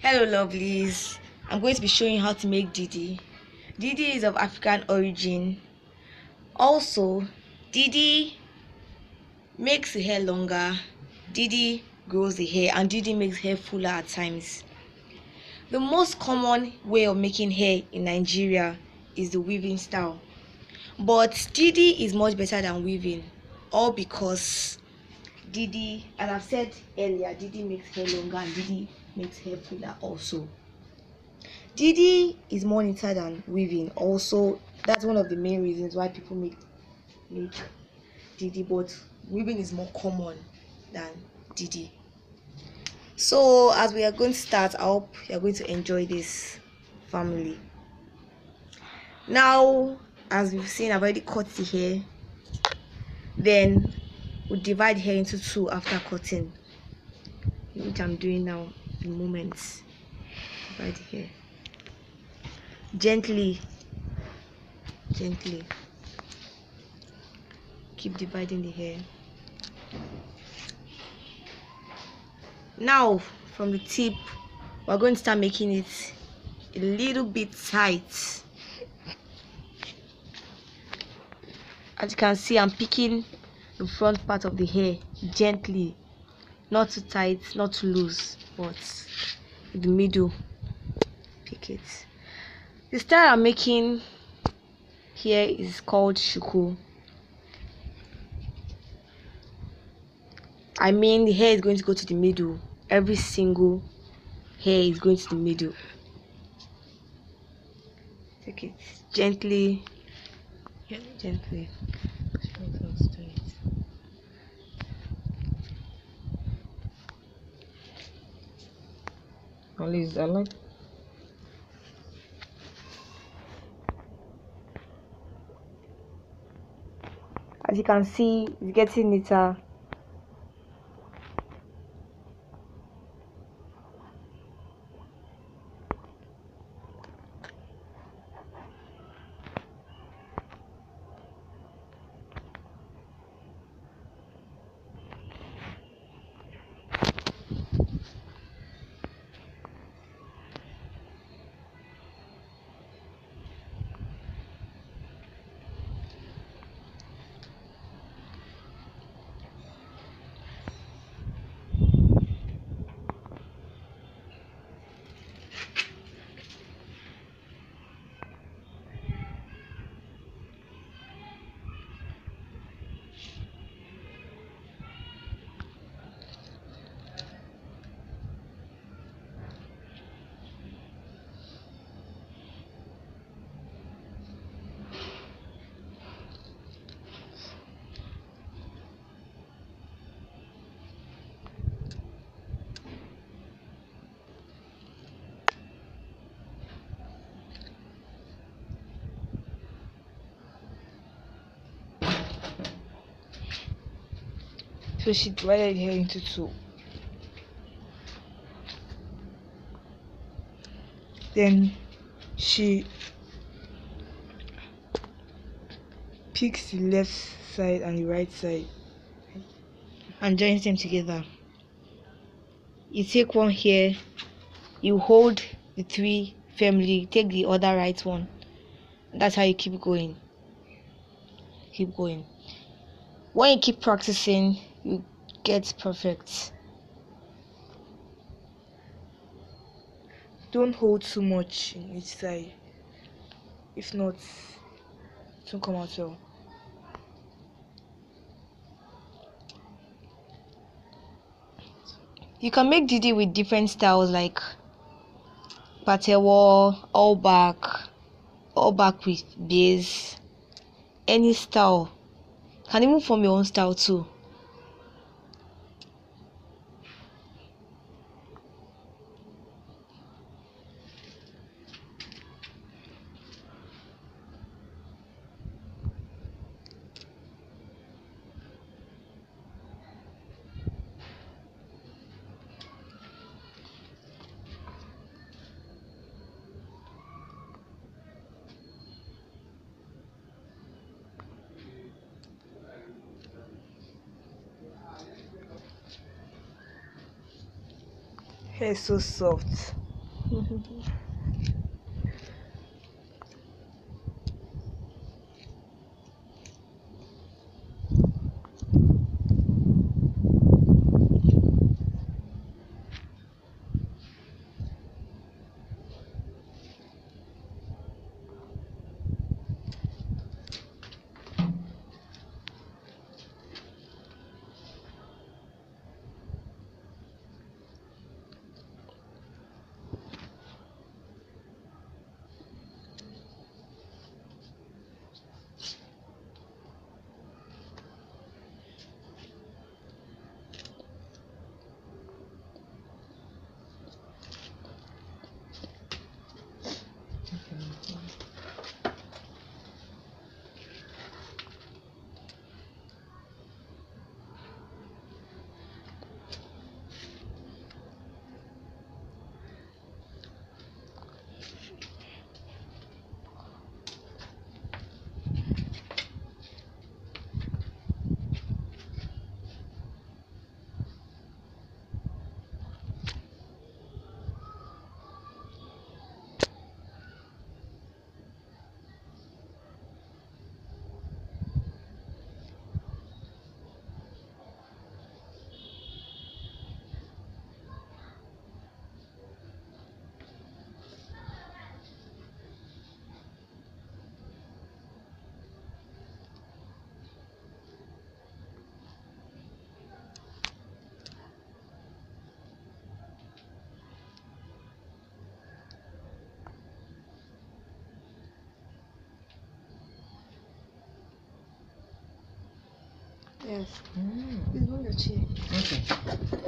Hello lovelies, I'm going to be showing you how to make Didi. Didi is of African origin. Also, Didi makes the hair longer, Didi grows the hair, and Didi makes hair fuller at times. The most common way of making hair in Nigeria is the weaving style. But Didi is much better than weaving, all because Didi, as I've said earlier, Didi makes hair longer and Didi makes hair fuller also. Didi is more neater than weaving. Also, that's one of the main reasons why people make Didi, but weaving is more common than Didi. So, as we are going to start, I hope you are going to enjoy this family. Now, as we've seen, I've already cut the hair. Then we'll divide the hair into two after cutting, which I'm doing now in moments. Divide the hair gently. Keep dividing the hair. Now from the tip, we're going to start making it a little bit tight. As you can see, I'm picking the front part of the hair gently, not too tight, not too loose, but in the middle. Pick it. The style I'm making here is called shuku. I mean, the hair is going to go to the middle. Every single hair is going to the middle. Take it gently. Gently. At least I like. As you can see, it's getting neater. So she divided her into two. Then she picks the left side and the right side And joins them together. You take one here, you hold the three firmly, take the other right one. That's how you keep going. When you keep practicing, you get perfect. Don't hold too much in each side, if not it won't come out well. You can make Didi with different styles like patewo, all back with base, any style. Can even form your own style too. Hair is so soft. Yes. Please move your chair. Okay.